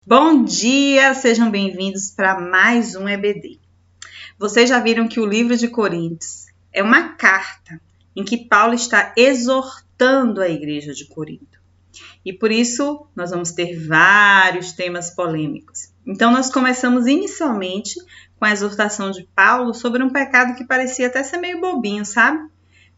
Bom dia, sejam bem-vindos para mais um EBD. Vocês já viram que o livro de Coríntios é uma carta em que Paulo está exortando a igreja de Corinto. E por isso nós vamos ter vários temas polêmicos. Então nós começamos inicialmente com a exortação de Paulo sobre um pecado que parecia até ser meio bobinho, sabe?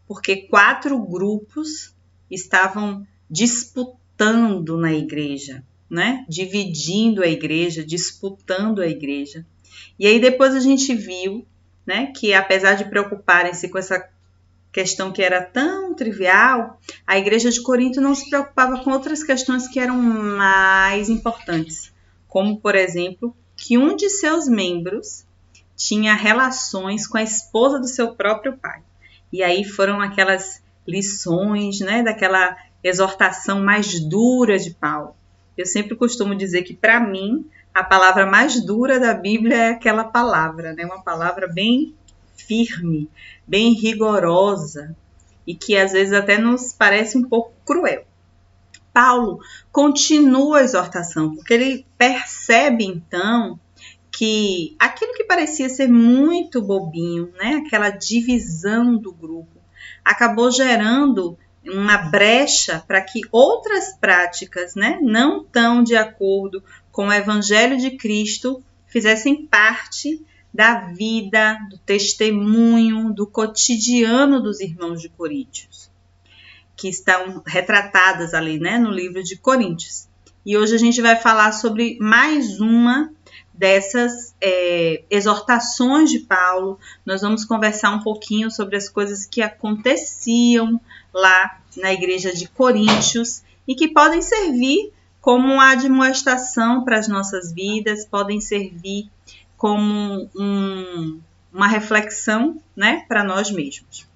Porque 4 grupos estavam disputando na igreja, né? Dividindo a igreja, disputando a igreja. E aí depois a gente viu, né, que apesar de preocuparem-se com essa questão que era tão trivial, a igreja de Corinto não se preocupava com outras questões que eram mais importantes, como, por exemplo, que um de seus membros tinha relações com a esposa do seu próprio pai. E aí foram aquelas lições, né, daquela exortação mais dura de Paulo. Eu sempre costumo dizer que, para mim, a palavra mais dura da Bíblia é aquela palavra, né? Uma palavra bem firme, bem rigorosa e que às vezes até nos parece um pouco cruel. Paulo continua a exortação, porque ele percebe então que aquilo que parecia ser muito bobinho, né? Aquela divisão do grupo, acabou gerando uma brecha para que outras práticas, né, não tão de acordo com o Evangelho de Cristo, fizessem parte da vida, do testemunho, do cotidiano dos irmãos de Coríntios, que estão retratadas ali, né, no livro de Coríntios. E hoje a gente vai falar sobre mais uma dessas exortações de Paulo. Nós vamos conversar um pouquinho sobre as coisas que aconteciam lá na igreja de Coríntios e que podem servir como uma admoestação para as nossas vidas, podem servir como uma reflexão, né, para nós mesmos.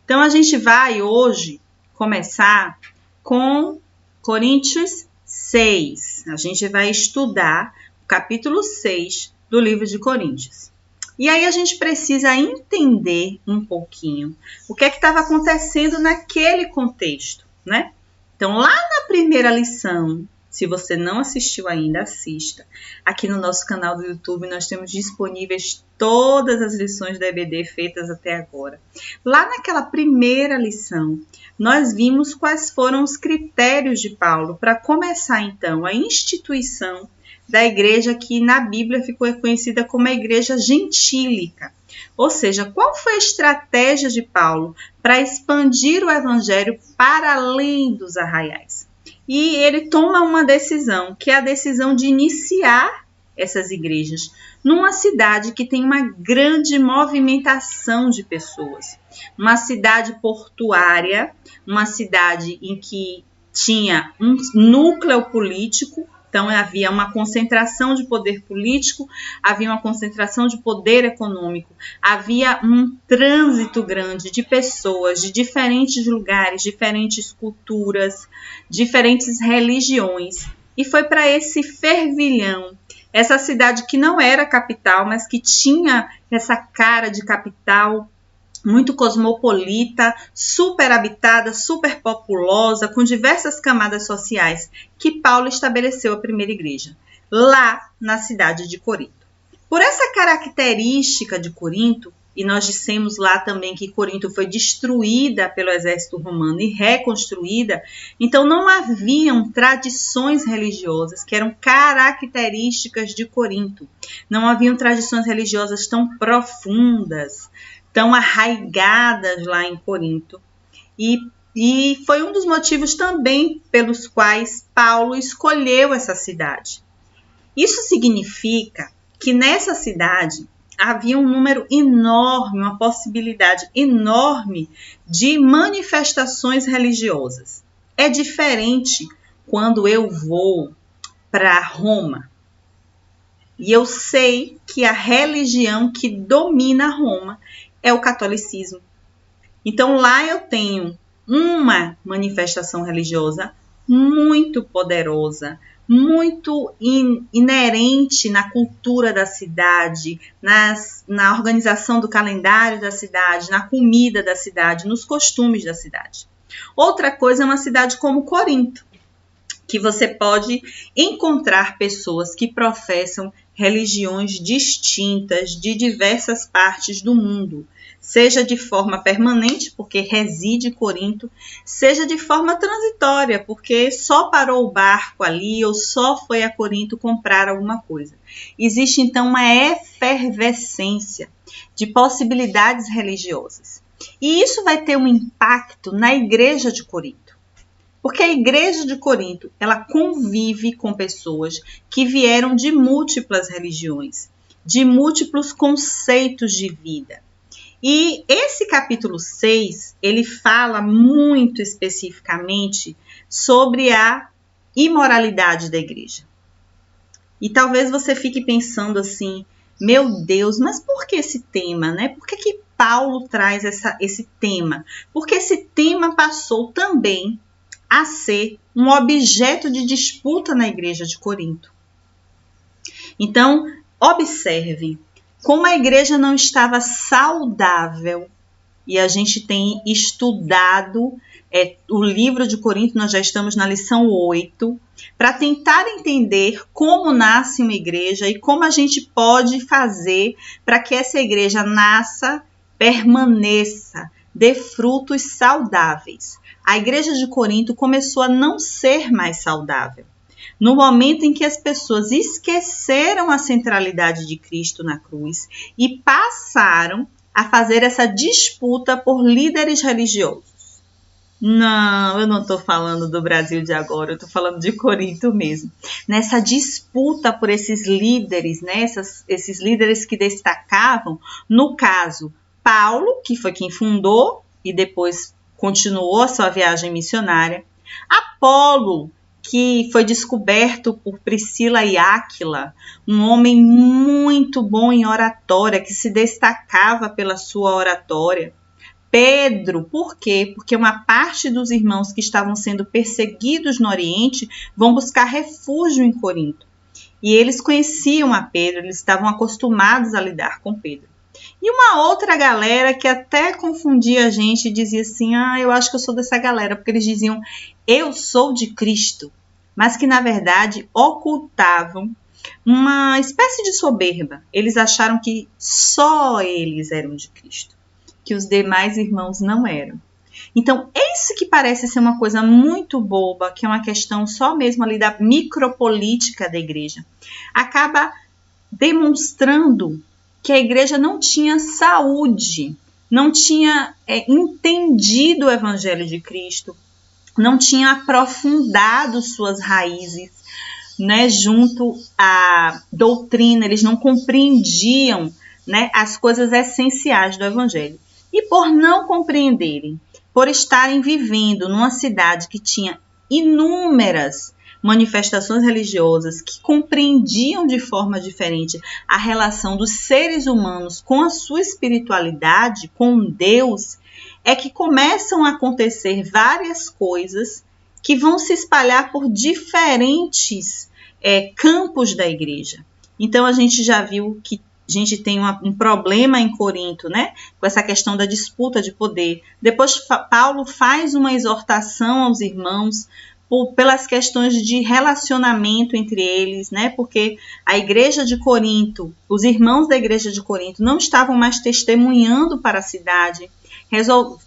Então a gente vai hoje começar com Coríntios 6. A gente vai estudar o capítulo 6 do livro de Coríntios. E aí a gente precisa entender um pouquinho o que é que estava acontecendo naquele contexto, né? Então, lá na primeira lição, se você não assistiu ainda, assista. Aqui no nosso canal do YouTube nós temos disponíveis todas as lições da EBD feitas até agora. Lá naquela primeira lição, nós vimos quais foram os critérios de Paulo para começar, então, a instituição da igreja que na Bíblia ficou reconhecida como a igreja gentílica. Ou seja, qual foi a estratégia de Paulo para expandir o evangelho para além dos arraiais? E ele toma uma decisão, que é a decisão de iniciar essas igrejas numa cidade que tem uma grande movimentação de pessoas. Uma cidade portuária, uma cidade em que tinha um núcleo político. Então, havia uma concentração de poder político, havia uma concentração de poder econômico, havia um trânsito grande de pessoas de diferentes lugares, diferentes culturas, diferentes religiões. E foi para esse fervilhão, essa cidade que não era capital, mas que tinha essa cara de capital, muito cosmopolita, super habitada, super populosa, com diversas camadas sociais, que Paulo estabeleceu a primeira igreja, lá na cidade de Corinto. Por essa característica de Corinto, e nós dissemos lá também que Corinto foi destruída pelo exército romano e reconstruída, então não haviam tradições religiosas que eram características de Corinto. Não haviam tradições religiosas tão profundas, tão arraigadas lá em Corinto. E foi um dos motivos também pelos quais Paulo escolheu essa cidade. Isso significa que nessa cidade havia um número enorme, uma possibilidade enorme de manifestações religiosas. É diferente quando eu vou para Roma e eu sei que a religião que domina Roma é o catolicismo. Então lá eu tenho uma manifestação religiosa muito poderosa, muito inerente na cultura da cidade, na organização do calendário da cidade, na comida da cidade, nos costumes da cidade. Outra coisa é uma cidade como Corinto, que você pode encontrar pessoas que professam religiões distintas de diversas partes do mundo, seja de forma permanente, porque reside em Corinto, seja de forma transitória, porque só parou o barco ali ou só foi a Corinto comprar alguma coisa. Existe então uma efervescência de possibilidades religiosas. E isso vai ter um impacto na igreja de Corinto. Porque a igreja de Corinto, ela convive com pessoas que vieram de múltiplas religiões, de múltiplos conceitos de vida. E esse capítulo 6, ele fala muito especificamente sobre a imoralidade da igreja. E talvez você fique pensando assim, meu Deus, mas por que esse tema, né? Por que Paulo traz esse tema? Porque esse tema passou também a ser um objeto de disputa na igreja de Corinto. Então, observe como a igreja não estava saudável, e a gente tem estudado o livro de Corinto, nós já estamos na lição 8, para tentar entender como nasce uma igreja e como a gente pode fazer para que essa igreja nasça, permaneça, dê frutos saudáveis. A igreja de Corinto começou a não ser mais saudável. No momento em que as pessoas esqueceram a centralidade de Cristo na cruz e passaram a fazer essa disputa por líderes religiosos. Não, eu não estou falando do Brasil de agora, eu estou falando de Corinto mesmo. Nessa disputa por esses líderes, né, esses líderes que destacavam, no caso, Paulo, que foi quem fundou e depois continuou a sua viagem missionária. Apolo, que foi descoberto por Priscila e Áquila, um homem muito bom em oratória, que se destacava pela sua oratória. Pedro, por quê? Porque uma parte dos irmãos que estavam sendo perseguidos no Oriente vão buscar refúgio em Corinto. E eles conheciam a Pedro, eles estavam acostumados a lidar com Pedro. E uma outra galera que até confundia a gente e dizia assim, eu acho que eu sou dessa galera, porque eles diziam, eu sou de Cristo, mas que na verdade ocultavam uma espécie de soberba. Eles acharam que só eles eram de Cristo, que os demais irmãos não eram. Então, isso que parece ser uma coisa muito boba, que é uma questão só mesmo ali da micropolítica da igreja, acaba demonstrando que a igreja não tinha saúde, não tinha entendido o Evangelho de Cristo, não tinha aprofundado suas raízes, né, junto à doutrina, eles não compreendiam, né, as coisas essenciais do Evangelho. E por não compreenderem, por estarem vivendo numa cidade que tinha inúmeras manifestações religiosas que compreendiam de forma diferente a relação dos seres humanos com a sua espiritualidade, com Deus, é que começam a acontecer várias coisas que vão se espalhar por diferentes campos da igreja. Então a gente já viu que a gente tem um problema em Corinto, né? Com essa questão da disputa de poder. Depois Paulo faz uma exortação aos irmãos pelas questões de relacionamento entre eles, né? Porque a igreja de Corinto, os irmãos da igreja de Corinto não estavam mais testemunhando para a cidade,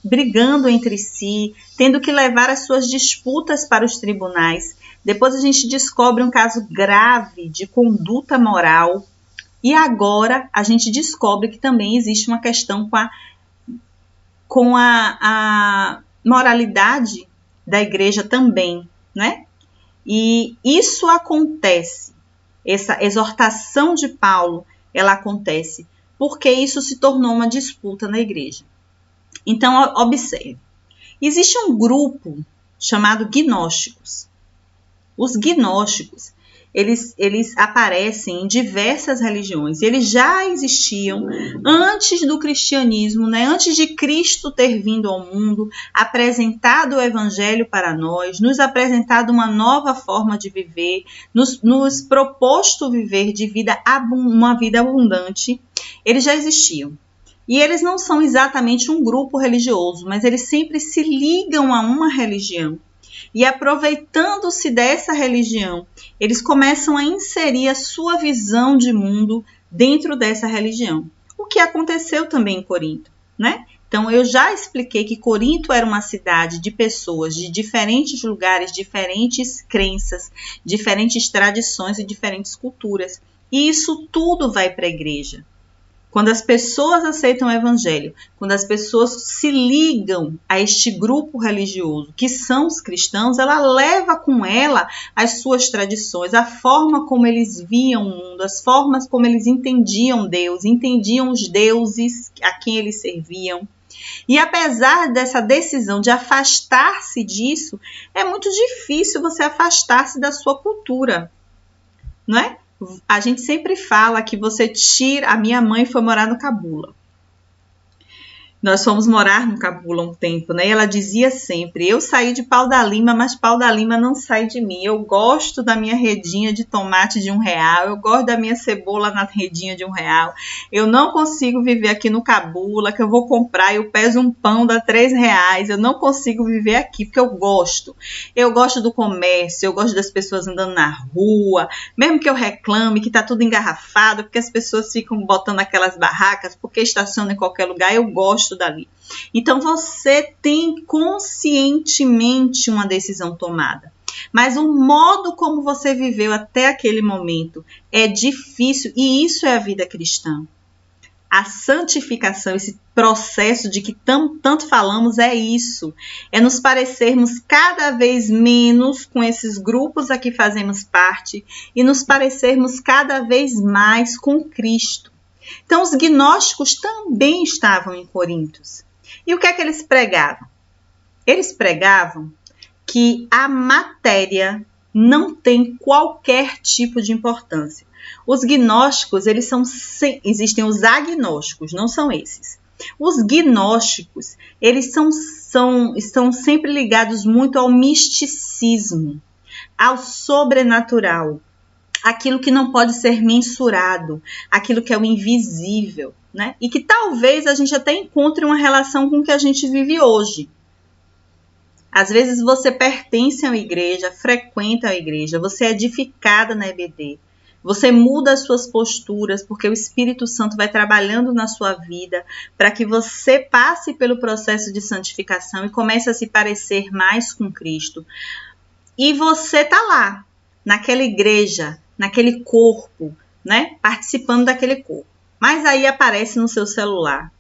brigando entre si, tendo que levar as suas disputas para os tribunais. Depois a gente descobre um caso grave de conduta moral. E agora a gente descobre que também existe uma questão com a moralidade da igreja também, né? E isso acontece, essa exortação de Paulo, ela acontece porque isso se tornou uma disputa na igreja. Então, observe, existe um grupo chamado gnósticos. Os gnósticos, eles aparecem em diversas religiões. Eles já existiam antes do cristianismo, né? Antes de Cristo ter vindo ao mundo, apresentado o evangelho para nós, nos apresentado uma nova forma de viver, nos proposto viver uma vida abundante. Eles já existiam. E eles não são exatamente um grupo religioso, mas eles sempre se ligam a uma religião. E aproveitando-se dessa religião, eles começam a inserir a sua visão de mundo dentro dessa religião. O que aconteceu também em Corinto, né? Então, eu já expliquei que Corinto era uma cidade de pessoas de diferentes lugares, diferentes crenças, diferentes tradições e diferentes culturas. E isso tudo vai para a igreja. Quando as pessoas aceitam o evangelho, quando as pessoas se ligam a este grupo religioso, que são os cristãos, ela leva com ela as suas tradições, a forma como eles viam o mundo, as formas como eles entendiam Deus, entendiam os deuses a quem eles serviam. E apesar dessa decisão de afastar-se disso, é muito difícil você afastar-se da sua cultura, não é? A gente sempre fala que você tira... A minha mãe foi morar no Cabula. Nós fomos morar no Cabula um tempo, né? E ela dizia sempre, eu saí de Pau da Lima, mas Pau da Lima não sai de mim. Eu gosto da minha redinha de tomate de R$1, eu gosto da minha cebola na redinha de R$1. Eu não consigo viver aqui no Cabula, que eu vou comprar e eu peso um pão dá R$3. Eu não consigo viver aqui, porque eu gosto. Eu gosto do comércio, eu gosto das pessoas andando na rua, mesmo que eu reclame que tá tudo engarrafado, porque as pessoas ficam botando aquelas barracas, porque estacionam em qualquer lugar, eu gosto dali. Então você tem conscientemente uma decisão tomada, mas o modo como você viveu até aquele momento é difícil, e isso é a vida cristã. A santificação, esse processo de que tanto falamos, é isso, é nos parecermos cada vez menos com esses grupos a que fazemos parte e nos parecermos cada vez mais com Cristo. Então, os gnósticos também estavam em Corinto. E o que é que eles pregavam? Eles pregavam que a matéria não tem qualquer tipo de importância. Os gnósticos, existem os agnósticos, não são esses. Os gnósticos, eles estão sempre ligados muito ao misticismo, ao sobrenatural, aquilo que não pode ser mensurado, aquilo que é o invisível, né? E que talvez a gente até encontre uma relação com o que a gente vive hoje. Às vezes você pertence a uma igreja, frequenta a igreja, você é edificada na EBD, você muda as suas posturas, porque o Espírito Santo vai trabalhando na sua vida para que você passe pelo processo de santificação e comece a se parecer mais com Cristo. E você está lá, naquela igreja, naquele corpo, né? Participando daquele corpo. Mas aí aparece no seu celular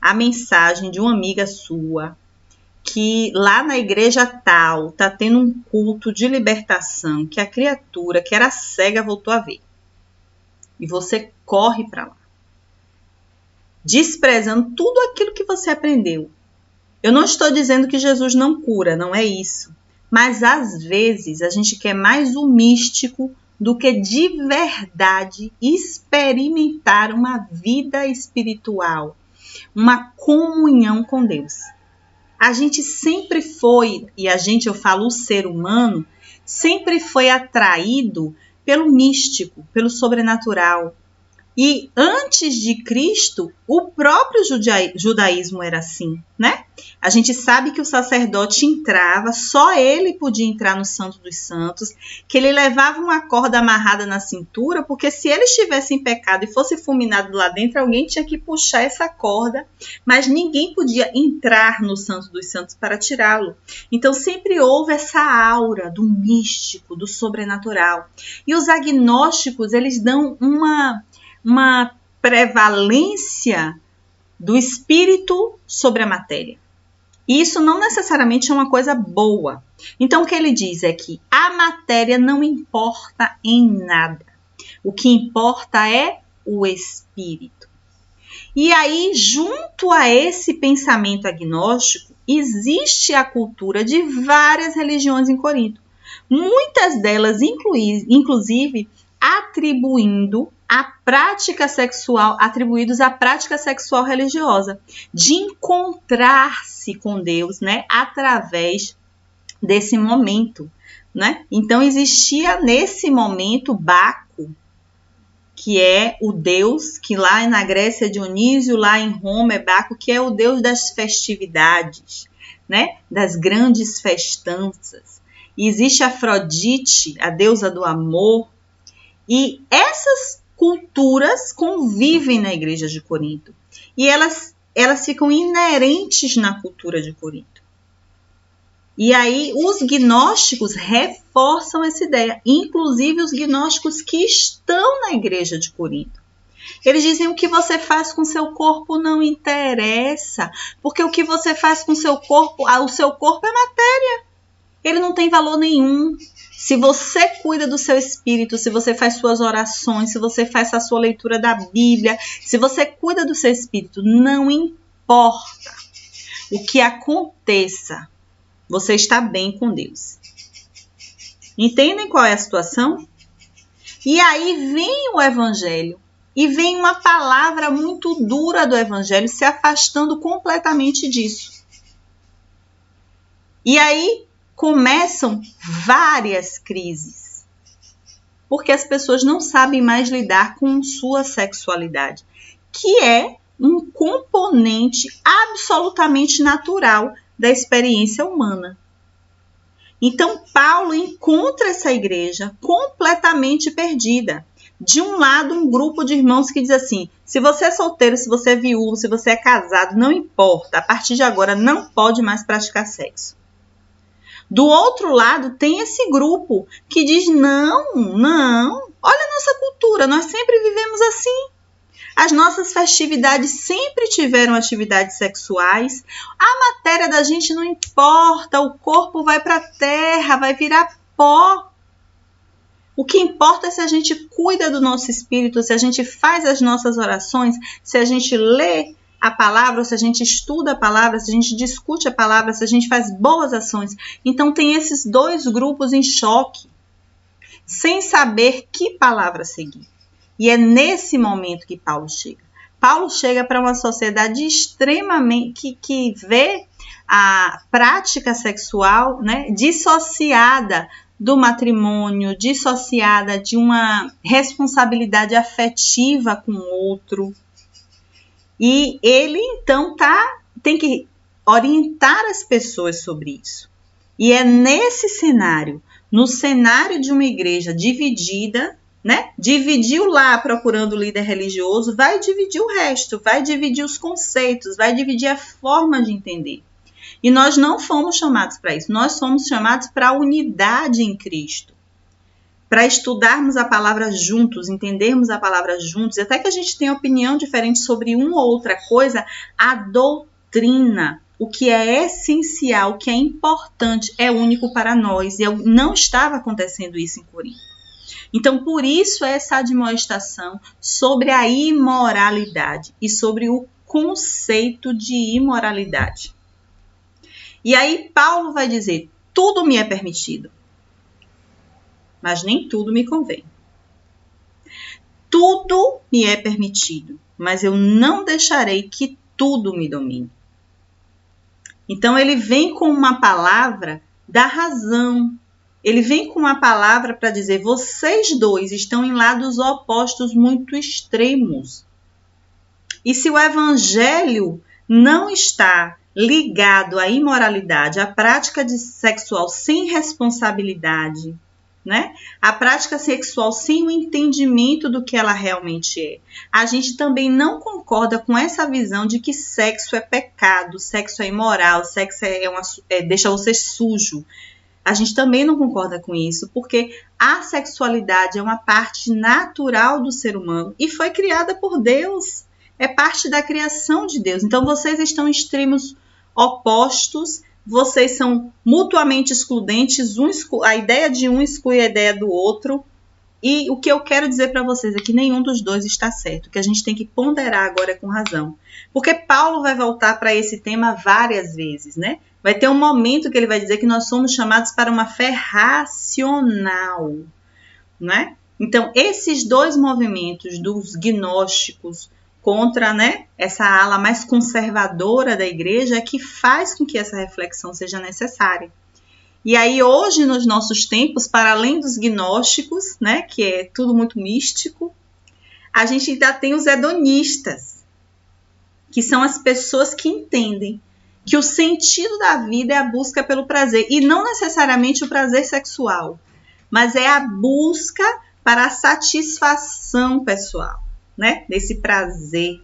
a mensagem de uma amiga sua que lá na igreja tal tá tendo um culto de libertação que a criatura que era cega voltou a ver. E você corre para lá, desprezando tudo aquilo que você aprendeu. Eu não estou dizendo que Jesus não cura, não é isso. Mas às vezes a gente quer mais o místico do que de verdade experimentar uma vida espiritual, uma comunhão com Deus. A gente sempre foi, eu falo o ser humano, sempre foi atraído pelo místico, pelo sobrenatural. E antes de Cristo, o próprio judaísmo era assim, né? A gente sabe que o sacerdote entrava, só ele podia entrar no Santo dos Santos, que ele levava uma corda amarrada na cintura, porque se ele estivesse em pecado e fosse fulminado lá dentro, alguém tinha que puxar essa corda, mas ninguém podia entrar no Santo dos Santos para tirá-lo. Então sempre houve essa aura do místico, do sobrenatural. E os agnósticos, eles dão uma prevalência do espírito sobre a matéria. E isso não necessariamente é uma coisa boa. Então, o que ele diz é que a matéria não importa em nada. O que importa é o espírito. E aí, junto a esse pensamento agnóstico, existe a cultura de várias religiões em Corinto. Muitas delas, inclusive, atribuídos à prática sexual religiosa, de encontrar-se com Deus, né, através desse momento, né? Então existia nesse momento Baco, que é o deus, que lá na Grécia é Dionísio, lá em Roma é Baco, que é o deus das festividades, né, das grandes festanças. e existe Afrodite, a deusa do amor, e essas culturas convivem na igreja de Corinto, e elas ficam inerentes na cultura de Corinto. E aí os gnósticos reforçam essa ideia, inclusive os gnósticos que estão na igreja de Corinto. Eles dizem: o que você faz com seu corpo não interessa, porque o que você faz com seu corpo, o seu corpo é matéria, ele não tem valor nenhum. Se você cuida do seu espírito, se você faz suas orações, se você faz a sua leitura da Bíblia, se você cuida do seu espírito, não importa o que aconteça, você está bem com Deus. Entendem qual é a situação? E aí vem o Evangelho, e vem uma palavra muito dura do Evangelho, se afastando completamente disso. E aí começam várias crises, porque as pessoas não sabem mais lidar com sua sexualidade, que é um componente absolutamente natural da experiência humana. Então, Paulo encontra essa igreja completamente perdida. De um lado, um grupo de irmãos que diz assim: se você é solteiro, se você é viúvo, se você é casado, não importa, a partir de agora não pode mais praticar sexo. Do outro lado, tem esse grupo que diz: não, olha a nossa cultura, nós sempre vivemos assim. As nossas festividades sempre tiveram atividades sexuais. A matéria da gente não importa, o corpo vai para a terra, vai virar pó. O que importa é se a gente cuida do nosso espírito, se a gente faz as nossas orações, se a gente lê a palavra, se a gente estuda a palavra, se a gente discute a palavra, se a gente faz boas ações. Então tem esses dois grupos em choque, sem saber que palavra seguir. E é nesse momento que Paulo chega. Paulo chega para uma sociedade extremamente que vê a prática sexual, né, dissociada do matrimônio, dissociada de uma responsabilidade afetiva com o outro. E ele, então, tem que orientar as pessoas sobre isso. E é nesse cenário, no cenário de uma igreja dividida, né? Dividiu lá procurando o líder religioso, vai dividir o resto, vai dividir os conceitos, vai dividir a forma de entender. E nós não fomos chamados para isso, nós fomos chamados para a unidade em Cristo. Para estudarmos a palavra juntos, entendermos a palavra juntos, e até que a gente tenha opinião diferente sobre uma ou outra coisa, a doutrina, o que é essencial, o que é importante, é único para nós. E não estava acontecendo isso em Corinto. Então, por isso, essa admoestação sobre a imoralidade e sobre o conceito de imoralidade. E aí, Paulo vai dizer: tudo me é permitido, mas nem tudo me convém. Tudo me é permitido, mas eu não deixarei que tudo me domine. Então, ele vem com uma palavra da razão. Ele vem com uma palavra para dizer: vocês dois estão em lados opostos muito extremos. E se o evangelho não está ligado à imoralidade, à prática sexual sem responsabilidade, né? A prática sexual sem o entendimento do que ela realmente é. A gente também não concorda com essa visão de que sexo é pecado, sexo é imoral, sexo deixa você sujo. A gente também não concorda com isso, porque a sexualidade é uma parte natural do ser humano e foi criada por Deus. É parte da criação de Deus. Então, vocês estão em extremos opostos, vocês são mutuamente excludentes, a ideia de um exclui a ideia do outro. E o que eu quero dizer para vocês é que nenhum dos dois está certo, que a gente tem que ponderar agora com razão. Porque Paulo vai voltar para esse tema várias vezes, né? Vai ter um momento que ele vai dizer que nós somos chamados para uma fé racional, né? Então, esses dois movimentos dos gnósticos contra, né, essa ala mais conservadora da igreja é que faz com que essa reflexão seja necessária. E aí hoje, nos nossos tempos, para além dos gnósticos, né, que é tudo muito místico, a gente ainda tem os hedonistas, que são as pessoas que entendem que o sentido da vida é a busca pelo prazer, e não necessariamente o prazer sexual, mas é a busca para a satisfação pessoal, né? Desse prazer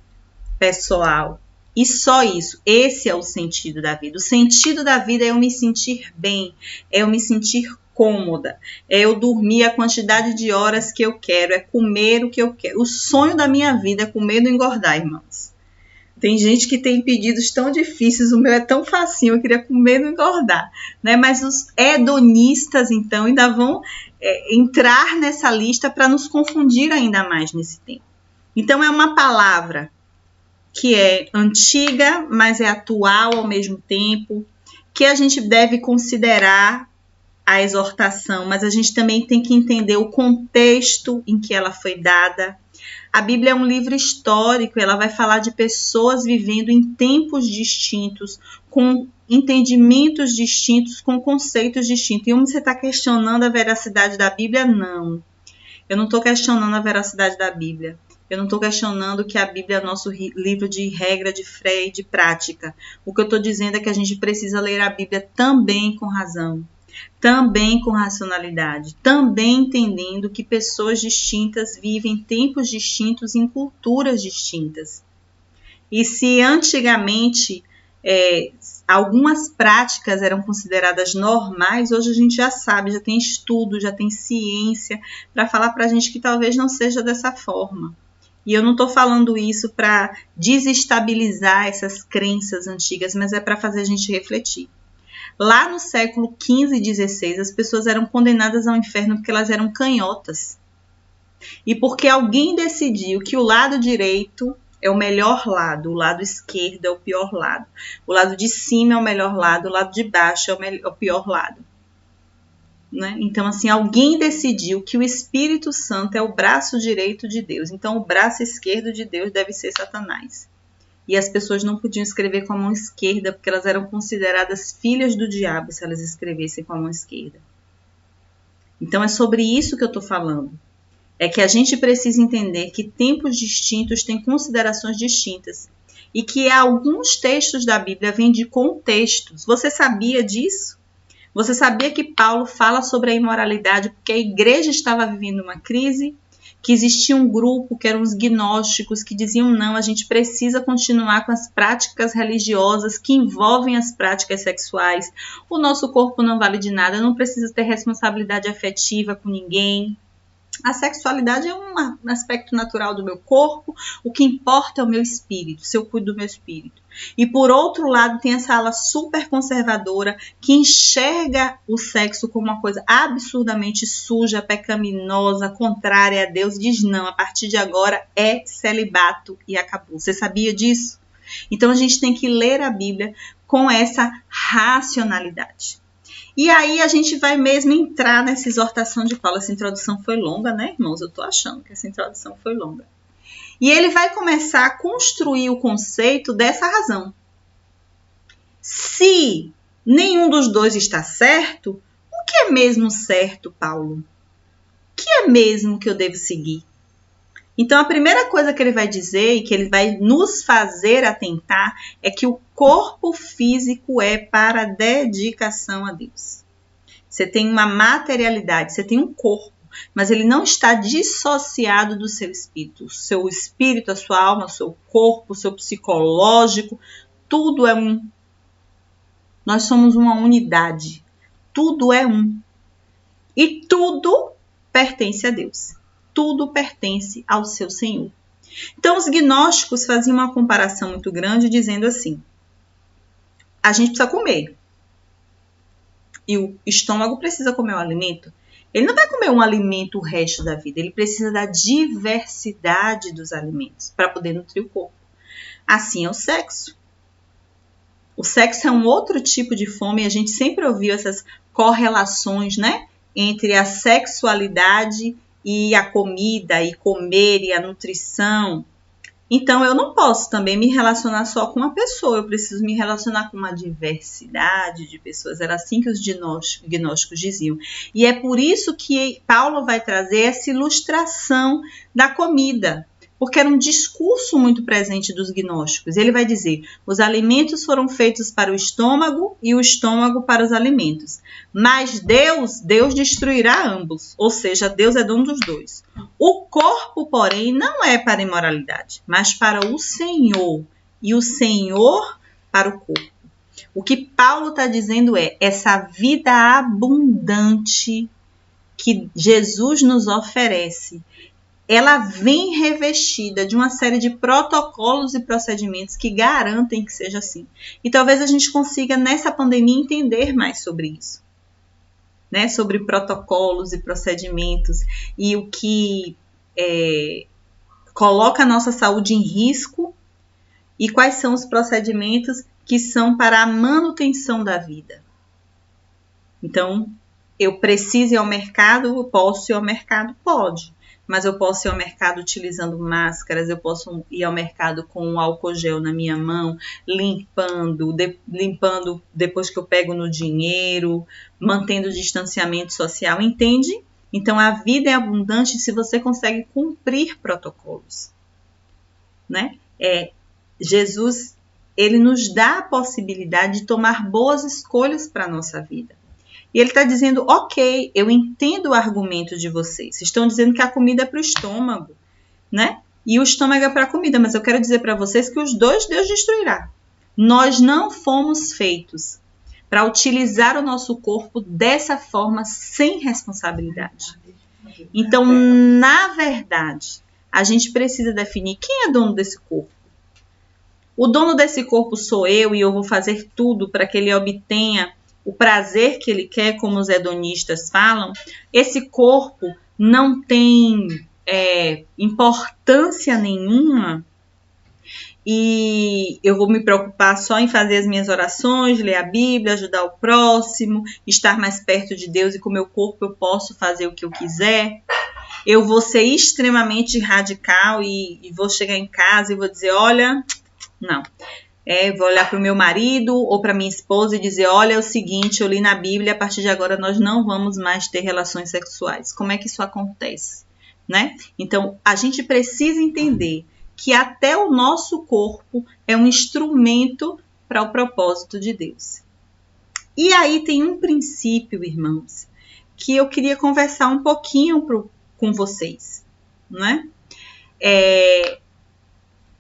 pessoal. E só isso, esse é o sentido da vida. O sentido da vida é eu me sentir bem, é eu me sentir cômoda, é eu dormir a quantidade de horas que eu quero, é comer o que eu quero. O sonho da minha vida é comer e não engordar, irmãos. Tem gente que tem pedidos tão difíceis, o meu é tão facinho, eu queria comer e não engordar, né? Mas os hedonistas, então, ainda vão entrar nessa lista para nos confundir ainda mais nesse tempo. Então, é uma palavra que é antiga, mas é atual ao mesmo tempo, que a gente deve considerar a exortação, mas a gente também tem que entender o contexto em que ela foi dada. A Bíblia é um livro histórico, ela vai falar de pessoas vivendo em tempos distintos, com entendimentos distintos, com conceitos distintos. E você está questionando a veracidade da Bíblia? Não. Eu não estou questionando a veracidade da Bíblia. Eu não estou questionando que a Bíblia é nosso livro de regra, de fé e de prática. O que eu estou dizendo é que a gente precisa ler a Bíblia também com razão, também com racionalidade, também entendendo que pessoas distintas vivem tempos distintos em culturas distintas. E se antigamente algumas práticas eram consideradas normais, hoje a gente já sabe, já tem estudo, já tem ciência para falar para a gente que talvez não seja dessa forma. E eu não estou falando isso para desestabilizar essas crenças antigas, mas é para fazer a gente refletir. Lá no século XV e XVI, as pessoas eram condenadas ao inferno porque elas eram canhotas. E porque alguém decidiu que o lado direito é o melhor lado, o lado esquerdo é o pior lado. O lado de cima é o melhor lado, o lado de baixo é o pior lado. Né? Então, assim, alguém decidiu que o Espírito Santo é o braço direito de Deus. Então, o braço esquerdo de Deus deve ser Satanás. E as pessoas não podiam escrever com a mão esquerda, porque elas eram consideradas filhas do diabo se elas escrevessem com a mão esquerda. Então, é sobre isso que eu estou falando. É que a gente precisa entender que tempos distintos têm considerações distintas. E que alguns textos da Bíblia vêm de contextos. Você sabia disso? Você sabia que Paulo fala sobre a imoralidade porque a igreja estava vivendo uma crise? Que existia um grupo que eram os gnósticos que diziam não, a gente precisa continuar com as práticas religiosas que envolvem as práticas sexuais. O nosso corpo não vale de nada, não precisa ter responsabilidade afetiva com ninguém. A sexualidade é um aspecto natural do meu corpo, o que importa é o meu espírito, se eu cuido do meu espírito. E por outro lado tem essa ala super conservadora que enxerga o sexo como uma coisa absurdamente suja, pecaminosa, contrária a Deus, diz não, a partir de agora é celibato e acabou. Você sabia disso? Então a gente tem que ler a Bíblia com essa racionalidade. E aí a gente vai mesmo entrar nessa exortação de Paulo. Essa introdução foi longa, né, irmãos? Eu tô achando que essa introdução foi longa. E ele vai começar a construir o conceito dessa razão. Se nenhum dos dois está certo, o que é mesmo certo, Paulo? O que é mesmo que eu devo seguir? Então, a primeira coisa que ele vai dizer e que ele vai nos fazer atentar é que o corpo físico é para dedicação a Deus. Você tem uma materialidade, você tem um corpo, mas ele não está dissociado do seu espírito. O seu espírito, a sua alma, o seu corpo, o seu psicológico, tudo é um. Nós somos uma unidade. Tudo é um. E tudo pertence a Deus. Tudo pertence ao seu Senhor. Então, os gnósticos faziam uma comparação muito grande, dizendo assim, a gente precisa comer. E o estômago precisa comer o alimento. Ele não vai comer um alimento o resto da vida. Ele precisa da diversidade dos alimentos para poder nutrir o corpo. Assim é o sexo. O sexo é um outro tipo de fome. E a gente sempre ouviu essas correlações, né? Entre a sexualidade e a comida, e comer, e a nutrição. Então, eu não posso também me relacionar só com uma pessoa, eu preciso me relacionar com uma diversidade de pessoas. Era assim que os gnósticos diziam. E é por isso que Paulo vai trazer essa ilustração da comida. porque era um discurso muito presente dos gnósticos. Ele vai dizer: os alimentos foram feitos para o estômago e o estômago para os alimentos. Mas Deus destruirá ambos, ou seja, Deus é dono dos dois. O corpo, porém, não é para a imoralidade, mas para o Senhor, e o Senhor para o corpo. O que Paulo está dizendo é essa vida abundante que Jesus nos oferece. Ela vem revestida de uma série de protocolos e procedimentos que garantem que seja assim. E talvez a gente consiga, nessa pandemia, entender mais sobre isso, né? Sobre protocolos e procedimentos e o que coloca a nossa saúde em risco e quais são os procedimentos que são para a manutenção da vida. Então, eu preciso ir ao mercado, eu posso ir ao mercado? Pode. Mas eu posso ir ao mercado utilizando máscaras, eu posso ir ao mercado com um álcool gel na minha mão, limpando depois que eu pego no dinheiro, mantendo o distanciamento social, entende? Então, a vida é abundante se você consegue cumprir protocolos, né? Jesus, ele nos dá a possibilidade de tomar boas escolhas para a nossa vida. E ele está dizendo, ok, eu entendo o argumento de vocês. Estão dizendo que a comida é para o estômago, né? E o estômago é para a comida, mas eu quero dizer para vocês que os dois Deus destruirá. Nós não fomos feitos para utilizar o nosso corpo dessa forma sem responsabilidade. Então, na verdade, a gente precisa definir quem é dono desse corpo. O dono desse corpo sou eu e eu vou fazer tudo para que ele obtenha o prazer que ele quer, como os hedonistas falam. Esse corpo não tem importância nenhuma e eu vou me preocupar só em fazer as minhas orações, ler a Bíblia, ajudar o próximo, estar mais perto de Deus e com o meu corpo eu posso fazer o que eu quiser. Eu vou ser extremamente radical e vou chegar em casa e vou dizer, olha, não. Vou olhar para o meu marido ou para minha esposa e dizer, olha, é o seguinte, eu li na Bíblia, a partir de agora nós não vamos mais ter relações sexuais. Como é que isso acontece, né? Então, a gente precisa entender que até o nosso corpo é um instrumento para o propósito de Deus. E aí tem um princípio, irmãos, que eu queria conversar um pouquinho com vocês, né?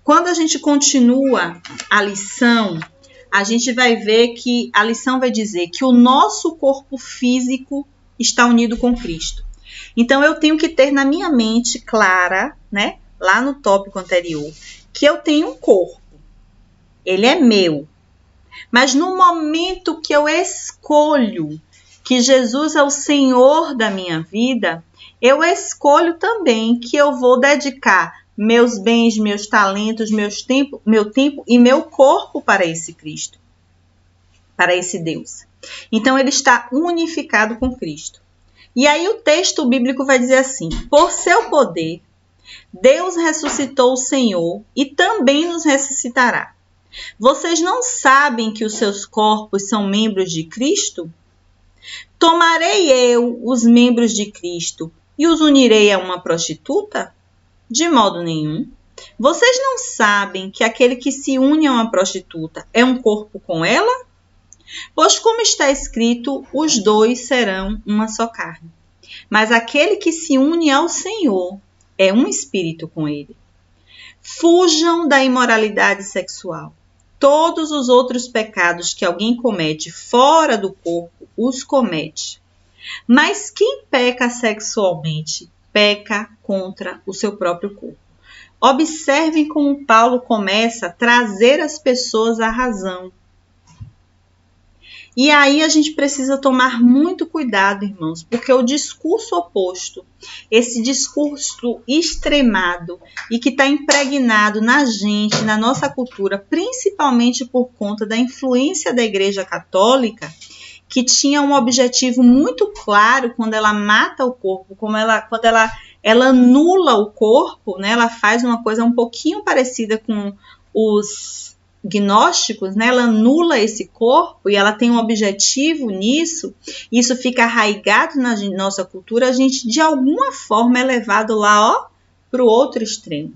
Quando a gente continua a lição, a gente vai ver que a lição vai dizer que o nosso corpo físico está unido com Cristo. Então, eu tenho que ter na minha mente clara, né, lá no tópico anterior, que eu tenho um corpo. Ele é meu. Mas no momento que eu escolho que Jesus é o Senhor da minha vida, eu escolho também que eu vou dedicar meus bens, meus talentos, meu tempo e meu corpo para esse Cristo, para esse Deus. Então, ele está unificado com Cristo. E aí o texto bíblico vai dizer assim, por seu poder, Deus ressuscitou o Senhor e também nos ressuscitará. Vocês não sabem que os seus corpos são membros de Cristo? Tomarei eu os membros de Cristo e os unirei a uma prostituta? De modo nenhum. Vocês não sabem que aquele que se une a uma prostituta é um corpo com ela? Pois como está escrito, os dois serão uma só carne. Mas aquele que se une ao Senhor é um espírito com ele. Fujam da imoralidade sexual. Todos os outros pecados que alguém comete fora do corpo, os comete. Mas quem peca sexualmente, peca contra o seu próprio corpo. Observem como Paulo começa a trazer as pessoas à razão. E aí a gente precisa tomar muito cuidado, irmãos, porque o discurso oposto, esse discurso extremado e que está impregnado na gente, na nossa cultura, principalmente por conta da influência da Igreja Católica, que tinha um objetivo muito claro quando ela mata o corpo, quando ela anula o corpo, né? Ela faz uma coisa um pouquinho parecida com os gnósticos, né? Ela anula esse corpo e ela tem um objetivo nisso, isso fica arraigado na nossa cultura, a gente de alguma forma é levado lá, para o outro extremo.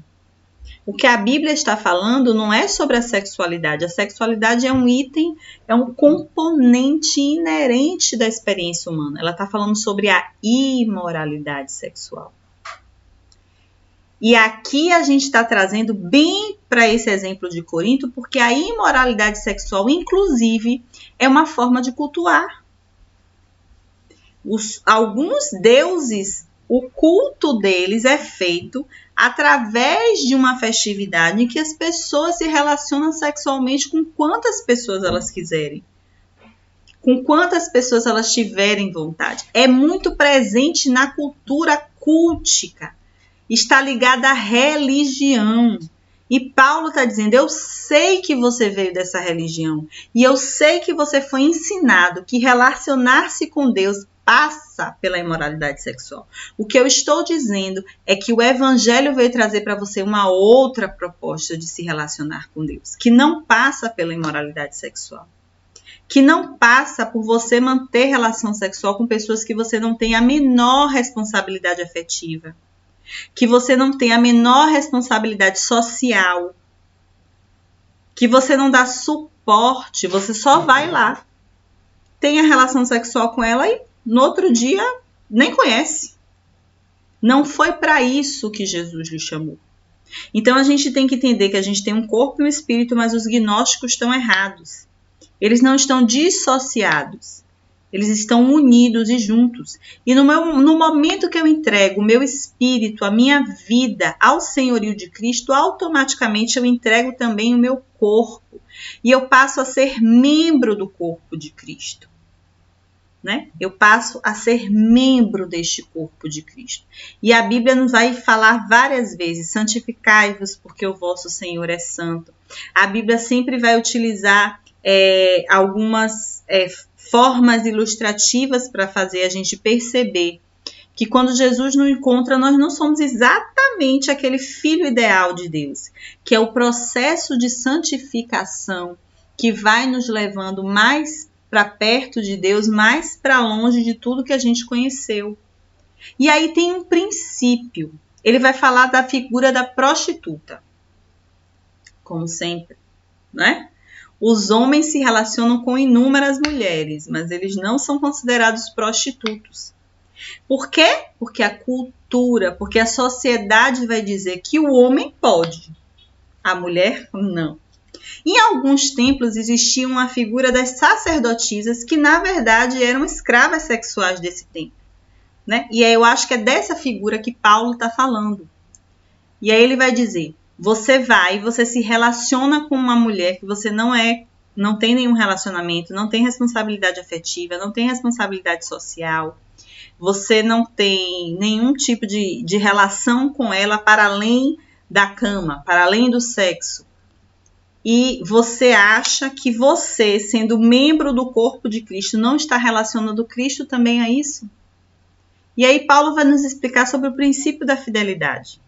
O que a Bíblia está falando não é sobre a sexualidade. A sexualidade é um item, é um componente inerente da experiência humana. Ela está falando sobre a imoralidade sexual. E aqui a gente está trazendo bem para esse exemplo de Corinto, porque a imoralidade sexual, inclusive, é uma forma de cultuar. Alguns deuses, o culto deles é feito através de uma festividade em que as pessoas se relacionam sexualmente com quantas pessoas elas quiserem, com quantas pessoas elas tiverem vontade. É muito presente na cultura cultica, está ligada à religião. E Paulo está dizendo, eu sei que você veio dessa religião e eu sei que você foi ensinado que relacionar-se com Deus passa pela imoralidade sexual. O que eu estou dizendo é que o evangelho veio trazer para você uma outra proposta de se relacionar com Deus, que não passa pela imoralidade sexual, que não passa por você manter relação sexual com pessoas que você não tem a menor responsabilidade afetiva, que você não tem a menor responsabilidade social, que você não dá suporte, você só vai lá, tem a relação sexual com ela e no outro dia nem conhece. Não foi para isso que Jesus lhe chamou. Então a gente tem que entender que a gente tem um corpo e um espírito, mas os gnósticos estão errados. Eles não estão dissociados. Eles estão unidos e juntos. E no momento que eu entrego o meu espírito, a minha vida ao senhorio de Cristo, automaticamente eu entrego também o meu corpo. E eu passo a ser membro do corpo de Cristo. Né? Eu passo a ser membro deste corpo de Cristo. E a Bíblia nos vai falar várias vezes, santificai-vos porque o vosso Senhor é santo. A Bíblia sempre vai utilizar algumas formas ilustrativas para fazer a gente perceber que quando Jesus nos encontra, nós não somos exatamente aquele filho ideal de Deus, que é o processo de santificação que vai nos levando mais para perto de Deus, mais para longe de tudo que a gente conheceu. E aí tem um princípio. Ele vai falar da figura da prostituta. Como sempre, né? Os homens se relacionam com inúmeras mulheres, mas eles não são considerados prostitutos. Por quê? Porque a cultura, porque a sociedade vai dizer que o homem pode, a mulher não. Em alguns templos existia uma figura das sacerdotisas que, na verdade, eram escravas sexuais desse tempo. Né? E aí eu acho que é dessa figura que Paulo está falando. E aí ele vai dizer, você se relaciona com uma mulher que você não tem nenhum relacionamento, não tem responsabilidade afetiva, não tem responsabilidade social, você não tem nenhum tipo de relação com ela para além da cama, para além do sexo. E você acha que você, sendo membro do corpo de Cristo, não está relacionando Cristo também a isso? E aí Paulo vai nos explicar sobre o princípio da fidelidade.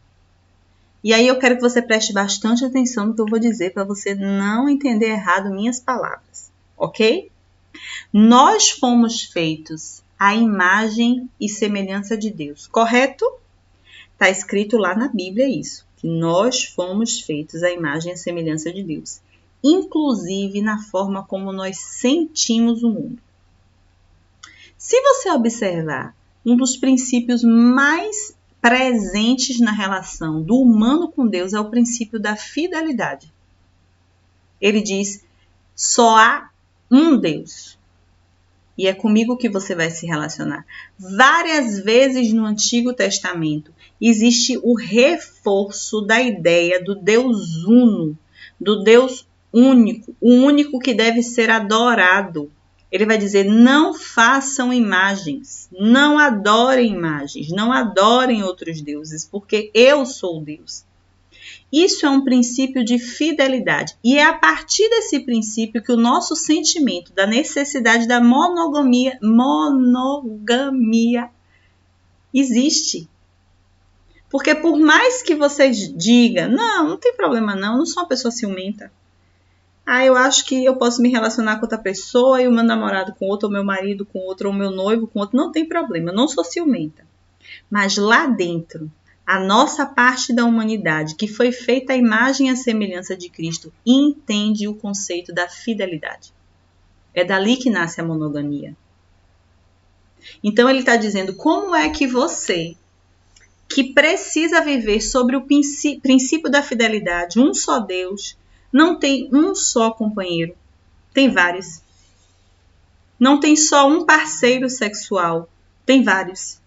E aí eu quero que você preste bastante atenção no que eu vou dizer para você não entender errado minhas palavras, ok? Nós fomos feitos à imagem e semelhança de Deus, correto? Está escrito lá na Bíblia isso. Que nós fomos feitos à imagem e semelhança de Deus, inclusive na forma como nós sentimos o mundo. Se você observar, um dos princípios mais presentes na relação do humano com Deus é o princípio da fidelidade. Ele diz, só há um Deus. E é comigo que você vai se relacionar. Várias vezes no Antigo Testamento existe o reforço da ideia do Deus uno, do Deus único, o único que deve ser adorado. Ele vai dizer, não façam imagens, não adorem imagens, não adorem outros deuses, porque eu sou Deus. Isso é um princípio de fidelidade. E é a partir desse princípio que o nosso sentimento da necessidade da monogamia existe. Porque por mais que você diga, não tem problema não sou uma pessoa ciumenta. Eu acho que eu posso me relacionar com outra pessoa e o meu namorado com outro, ou meu marido com outro, ou meu noivo com outro, não tem problema, eu não sou ciumenta. Mas lá dentro A nossa parte da humanidade, que foi feita à imagem e à semelhança de Cristo, entende o conceito da fidelidade. É dali que nasce a monogamia. Então ele está dizendo, como é que você, que precisa viver sobre o princípio da fidelidade, um só Deus, não tem um só companheiro, tem vários. Não tem só um parceiro sexual, tem vários.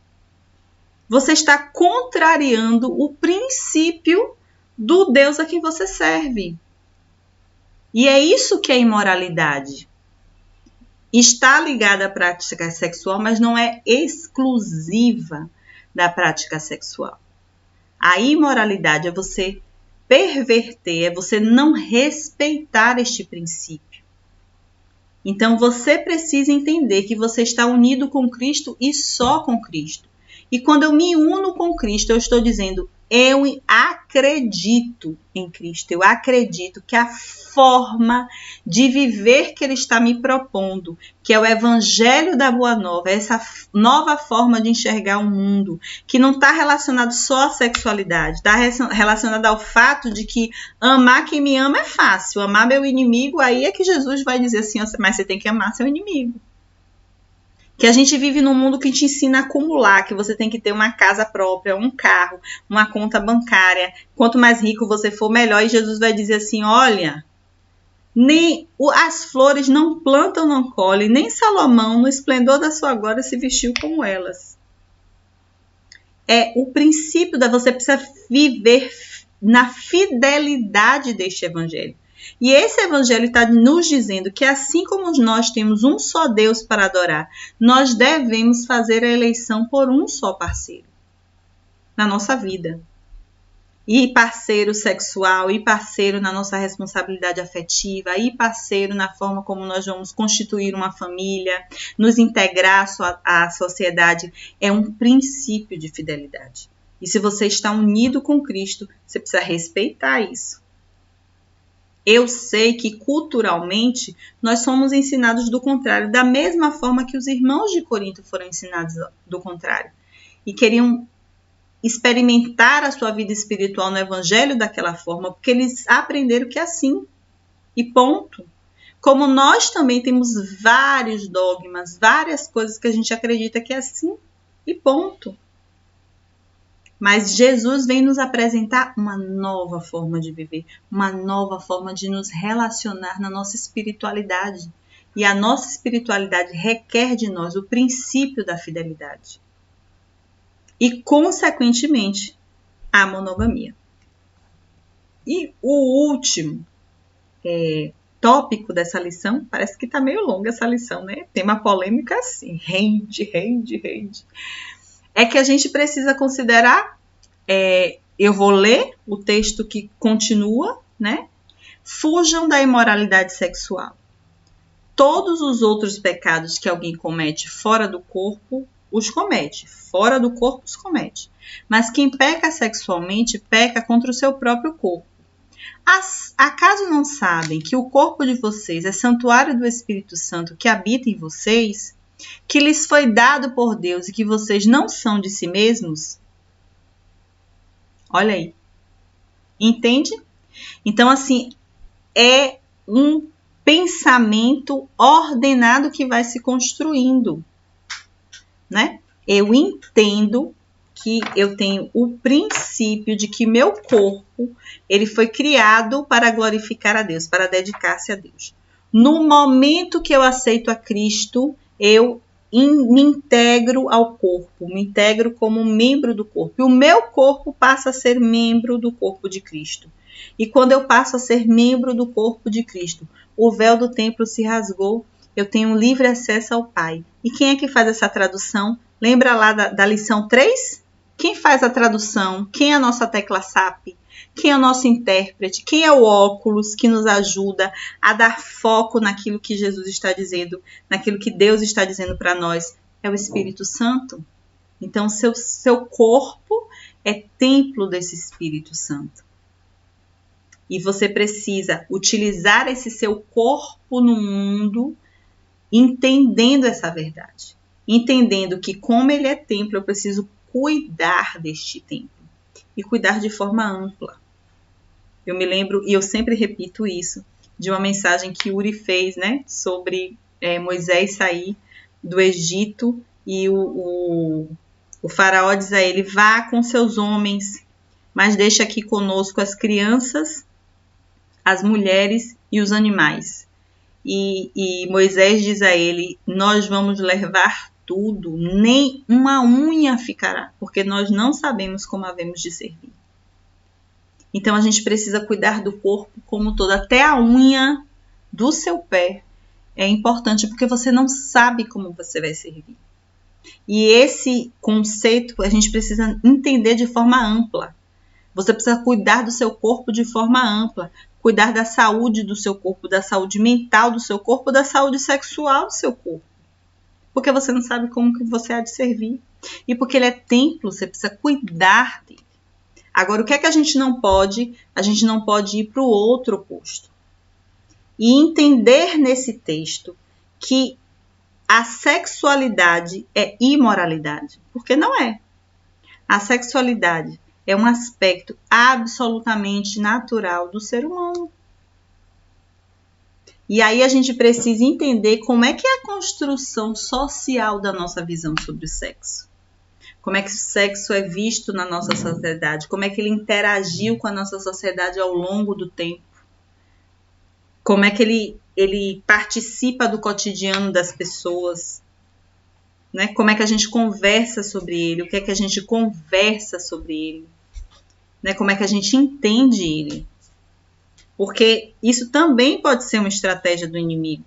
Você está contrariando o princípio do Deus a quem você serve. E é isso que é imoralidade. Está ligada à prática sexual, mas não é exclusiva da prática sexual. A imoralidade é você perverter, é você não respeitar este princípio. Então você precisa entender que você está unido com Cristo e só com Cristo. E quando eu me uno com Cristo, eu estou dizendo, eu acredito em Cristo, eu acredito que a forma de viver que Ele está me propondo, que é o Evangelho da Boa Nova, essa nova forma de enxergar o mundo, que não está relacionado só à sexualidade, está relacionado ao fato de que amar quem me ama é fácil, amar meu inimigo, aí é que Jesus vai dizer assim, mas você tem que amar seu inimigo. Que a gente vive num mundo que te ensina a acumular, que você tem que ter uma casa própria, um carro, uma conta bancária. Quanto mais rico você for, melhor. E Jesus vai dizer assim, olha, nem as flores não plantam, não colhem, nem Salomão, no esplendor da sua glória, se vestiu como elas. É o princípio da você precisa viver na fidelidade deste evangelho. E esse evangelho está nos dizendo que assim como nós temos um só Deus para adorar, nós devemos fazer a eleição por um só parceiro na nossa vida. E parceiro sexual, e parceiro na nossa responsabilidade afetiva, e parceiro na forma como nós vamos constituir uma família, nos integrar à sociedade. É um princípio de fidelidade. E se você está unido com Cristo, você precisa respeitar isso. Eu sei que culturalmente nós somos ensinados do contrário, da mesma forma que os irmãos de Corinto foram ensinados do contrário. E queriam experimentar a sua vida espiritual no evangelho daquela forma, porque eles aprenderam que é assim. E ponto. Como nós também temos vários dogmas, várias coisas que a gente acredita que é assim. E ponto. Mas Jesus vem nos apresentar uma nova forma de viver, uma nova forma de nos relacionar na nossa espiritualidade. E a nossa espiritualidade requer de nós o princípio da fidelidade. E, consequentemente, a monogamia. E o último tópico dessa lição, parece que está meio longa essa lição, né? Tem uma polêmica assim, rende. É que a gente precisa considerar, eu vou ler o texto que continua, né? Fujam da imoralidade sexual. Todos os outros pecados que alguém comete fora do corpo, os comete. Fora do corpo, os comete. Mas quem peca sexualmente, peca contra o seu próprio corpo. Acaso não sabem que o corpo de vocês é santuário do Espírito Santo que habita em vocês? Que lhes foi dado por Deus e que vocês não são de si mesmos? Olha aí. Entende? Então, assim, é um pensamento ordenado que vai se construindo, né? Eu entendo que eu tenho o princípio de que meu corpo, ele foi criado para glorificar a Deus, para dedicar-se a Deus. No momento que eu aceito a Cristo, eu me integro ao corpo, me integro como membro do corpo. E o meu corpo passa a ser membro do corpo de Cristo. E quando eu passo a ser membro do corpo de Cristo, o véu do templo se rasgou, eu tenho livre acesso ao Pai. E quem é que faz essa tradução? Lembra lá da lição 3? Quem faz a tradução? Quem é a nossa tecla SAP? Quem é o nosso intérprete? Quem é o óculos que nos ajuda a dar foco naquilo que Jesus está dizendo, naquilo que Deus está dizendo para nós? É o Espírito Santo. Então, seu corpo é templo desse Espírito Santo. E você precisa utilizar esse seu corpo no mundo entendendo essa verdade. Entendendo que como ele é templo, eu preciso cuidar deste templo. e cuidar de forma ampla. Eu me lembro, e eu sempre repito isso, de uma mensagem que Uri fez, né, sobre Moisés sair do Egito e o faraó diz a ele, vá com seus homens, mas deixa aqui conosco as crianças, as mulheres e os animais. E Moisés diz a ele, nós vamos levar tudo, nem uma unha ficará, porque nós não sabemos como havemos de servir. Então a gente precisa cuidar do corpo como todo, até a unha do seu pé é importante, porque você não sabe como você vai servir. E esse conceito a gente precisa entender de forma ampla. Você precisa cuidar do seu corpo de forma ampla, cuidar da saúde do seu corpo, da saúde mental do seu corpo, da saúde sexual do seu corpo. Porque você não sabe como que você há de servir. E porque ele é templo, você precisa cuidar dele. Agora, o que é que a gente não pode? A gente não pode ir para o outro oposto. E entender nesse texto que a sexualidade é imoralidade. Porque não é. A sexualidade é um aspecto absolutamente natural do ser humano. E aí a gente precisa entender como é que é a construção social da nossa visão sobre o sexo. Como é que o sexo é visto na nossa sociedade, como é que ele interagiu com a nossa sociedade ao longo do tempo. Como é que ele participa do cotidiano das pessoas, né? Como é que a gente conversa sobre ele, o que é que a gente conversa sobre ele, né? Como é que a gente entende ele. Porque isso também pode ser uma estratégia do inimigo.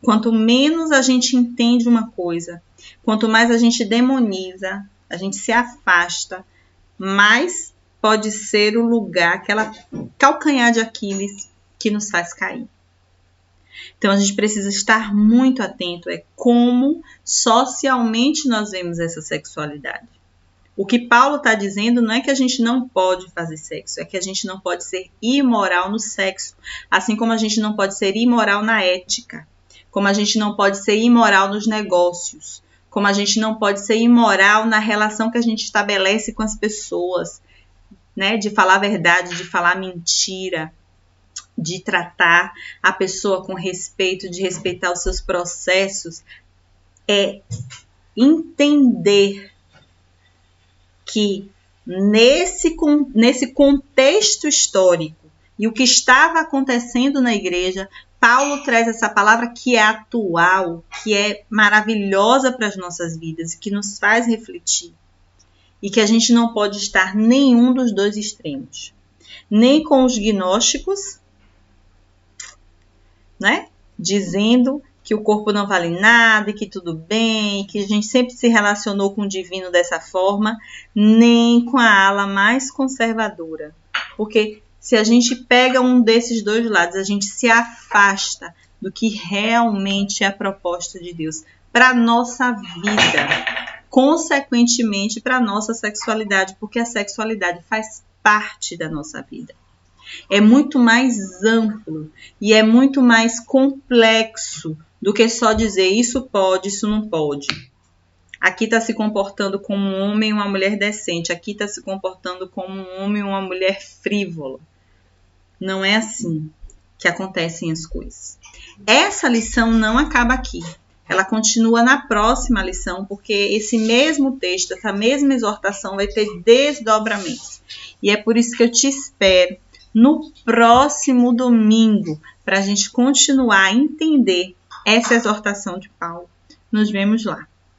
Quanto menos a gente entende uma coisa, quanto mais a gente demoniza, a gente se afasta, mais pode ser o lugar, aquela calcanhar de Aquiles que nos faz cair. Então a gente precisa estar muito atento como socialmente nós vemos essa sexualidade. O que Paulo está dizendo não é que a gente não pode fazer sexo, é que a gente não pode ser imoral no sexo, assim como a gente não pode ser imoral na ética, como a gente não pode ser imoral nos negócios, como a gente não pode ser imoral na relação que a gente estabelece com as pessoas, né? De falar a verdade, de falar mentira, de tratar a pessoa com respeito, de respeitar os seus processos, é entender que nesse contexto histórico e o que estava acontecendo na igreja, Paulo traz essa palavra que é atual, que é maravilhosa para as nossas vidas e que nos faz refletir. E que a gente não pode estar nenhum dos dois extremos. Nem com os gnósticos, né? Dizendo que o corpo não vale nada e que tudo bem, que a gente sempre se relacionou com o divino dessa forma, nem com a ala mais conservadora. Porque se a gente pega um desses dois lados, a gente se afasta do que realmente é a proposta de Deus para a nossa vida, consequentemente para a nossa sexualidade, porque a sexualidade faz parte da nossa vida. É muito mais amplo e é muito mais complexo do que só dizer isso pode, isso não pode. Aqui está se comportando como um homem e uma mulher decente. Aqui está se comportando como um homem e uma mulher frívola. Não é assim que acontecem as coisas. Essa lição não acaba aqui. Ela continua na próxima lição, porque esse mesmo texto, essa mesma exortação vai ter desdobramentos. E é por isso que eu te espero no próximo domingo, para a gente continuar a entender essa exortação de Paulo. Nos vemos lá.